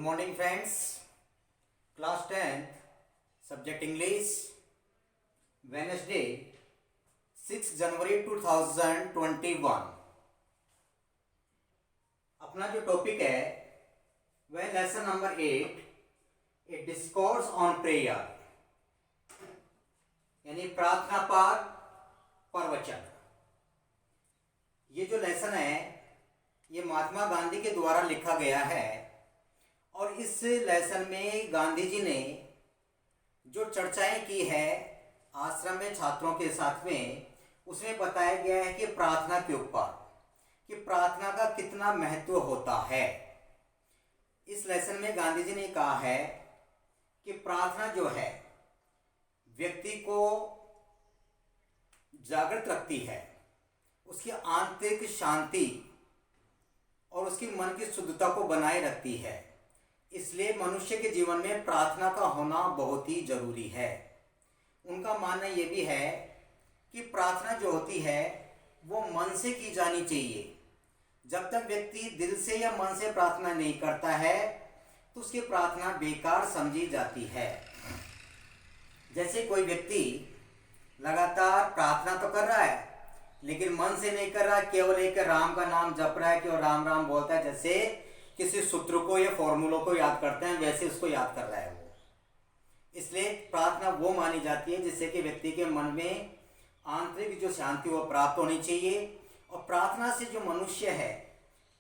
Good morning friends. Class 10th, subject English, Wednesday, 6 January 2021. अपना जो topic है वह lesson number 8, A discourse on prayer, यानी प्रार्थना पर प्रवचन। ये जो लेसन है ये महात्मा गांधी के द्वारा लिखा गया है और इस लेसन में गांधी जी ने जो चर्चाएं की है आश्रम में छात्रों के साथ में, उसमें बताया गया है कि प्रार्थना के ऊपर, कि प्रार्थना का कितना महत्व होता है। इस लेसन में गांधी जी ने कहा है कि प्रार्थना जो है व्यक्ति को जागृत रखती है, उसकी आंतरिक शांति और उसकी मन की शुद्धता को बनाए रखती है। इसलिए मनुष्य के जीवन में प्रार्थना का होना बहुत ही जरूरी है। उनका मानना ये भी है कि प्रार्थना जो होती है वो मन से की जानी चाहिए। जब तक व्यक्ति दिल से या मन से प्रार्थना नहीं करता है तो उसकी प्रार्थना बेकार समझी जाती है। जैसे कोई व्यक्ति लगातार प्रार्थना तो कर रहा है लेकिन मन से नहीं कर रहा, केवल एक राम का नाम जप रहा है, केवल राम राम बोलता है, जैसे किसी सूत्र को या फॉर्मूलों को याद करते हैं वैसे उसको याद कर रहा है वो। इसलिए प्रार्थना वो मानी जाती है जिससे कि व्यक्ति के मन में आंतरिक जो शांति वो प्राप्त होनी चाहिए। और प्रार्थना से जो मनुष्य है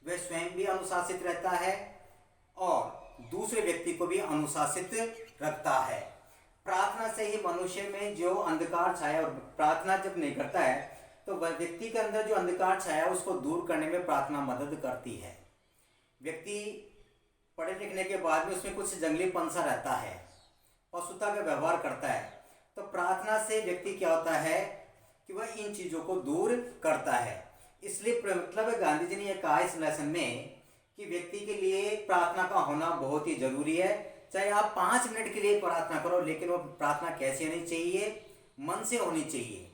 वह स्वयं भी अनुशासित रहता है और दूसरे व्यक्ति को भी अनुशासित रखता है। प्रार्थना से ही मनुष्य में जो अंधकार छाया, और प्रार्थना जब नहीं करता है तो व्यक्ति के अंदर जो अंधकार छाया उसको दूर करने में प्रार्थना मदद करती है। व्यक्ति पढ़े लिखने के बाद में उसमें कुछ जंगलीपन सा रहता है, पशुता का व्यवहार करता है, तो प्रार्थना से व्यक्ति क्या होता है कि वह इन चीज़ों को दूर करता है। इसलिए मतलब गांधी जी ने यह कहा इस लेसन में कि व्यक्ति के लिए प्रार्थना का होना बहुत ही जरूरी है। चाहे आप 5 मिनट के लिए प्रार्थना करो, लेकिन वो प्रार्थना कैसी होनी चाहिए? मन से होनी चाहिए।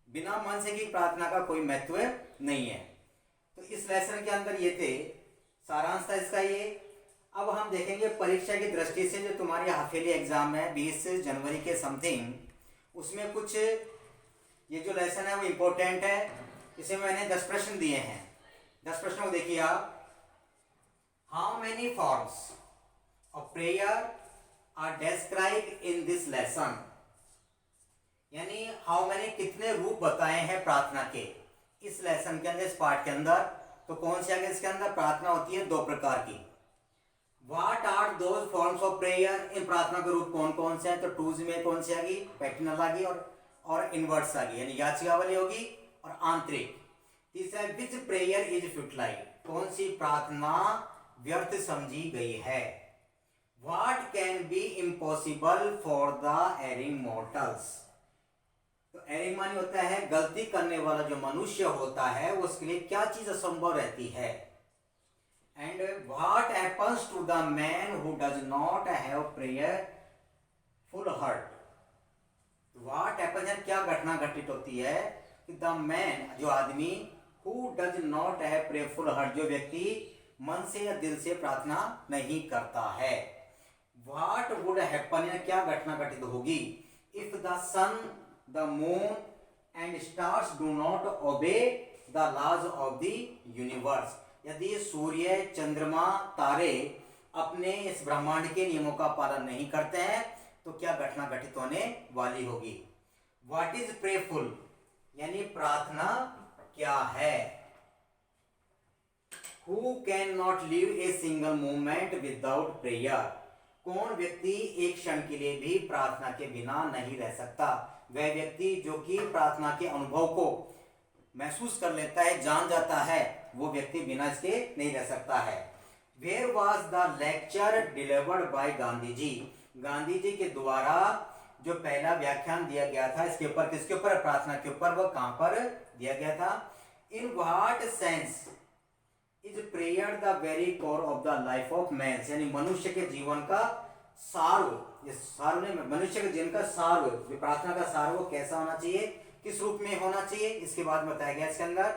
बिना मन से की प्रार्थना का कोई महत्व नहीं है। तो इस लेसन के अंदर ये थे, सारांश था इसका ये। अब हम देखेंगे परीक्षा की दृष्टि से जो तुम्हारी हाफिली एग्जाम है 20 जनवरी के समथिंग, उसमें कुछ ये जो लेसन है वो इम्पोर्टेंट है। इसमें मैंने 10 प्रश्न दिए हैं। 10 प्रश्नों को देखिए आप। How many forms of prayer are described in this lesson, यानी हाउ मैंने कितने रूप बताए हैं प्रार्थना के इस लेसन के अंदर, इस पार्ट के अंदर। तो कौन से आगे इसके अंदर प्रार्थना होती है 2 प्रकार की। What are those forms of prayer, इन प्रार्थना के रूप कौन कौन से हैं? तो टूज में कौन सी आ गई? पैटर्नल आ गई और इनवर्ट्स आ गई, यानी याचिका वाली होगी और आंतरिक। तीसरा, विच प्रेयर इज फ्यूटाइल, कौन सी प्रार्थना व्यर्थ समझी गई है। What can be impossible for the erring mortals, तो एरिंग मानी होता है गलती करने वाला जो मनुष्य होता है उसके लिए क्या चीज असंभव रहती है। And what happens to the man who does not have prayer full heart, what happens, क्या घटना घटित होती है कि द मैन, जो आदमी, who does not have prayer full heart, जो व्यक्ति मन से या दिल से प्रार्थना नहीं करता है। व्हाट वुड हैपन, क्या घटना घटित होगी if the sun, the moon and stars do not obey the laws of the universe, यदि सूर्य, चंद्रमा, तारे अपने इस ब्रह्मांड के नियमों का पालन नहीं करते हैं तो क्या घटना घटित होने वाली होगी। What is prayerful, यानी प्रार्थना क्या है। Who cannot live a single moment without prayer, कौन व्यक्ति एक क्षण के लिए भी प्रार्थना के बिना नहीं रह सकता। वह व्यक्ति जो कि प्रार्थना के अनुभव को महसूस कर लेता है, जान जाता है, वो व्यक्ति बिना इसके नहीं रह सकता है। Where was the lecture delivered by Gandhi ji, Gandhi ji के द्वारा जो पहला व्याख्यान दिया गया था इसके ऊपर, किसके ऊपर? प्रार्थना के ऊपर। वो कहां पर दिया गया था? In what sense is prayer the very core of the life of man, यानी मनुष्य के जीवन का सार, ये सार ने मनुष्य के जीवन का सार, जो प्रार्थना का सार वो कैसा होना चाहिए, किस रूप में होना चाहिए, इसके बाद बताया गया इसके अंदर।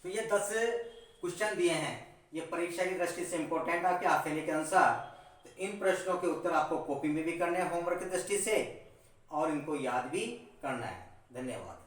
तो ये 10 क्वेश्चन दिए हैं, ये परीक्षा की दृष्टि से इम्पोर्टेंट है आपके हाफेली के अनुसार। तो इन प्रश्नों के उत्तर आपको कॉपी में भी करने हैं होमवर्क की दृष्टि से, और इनको याद भी करना है। धन्यवाद।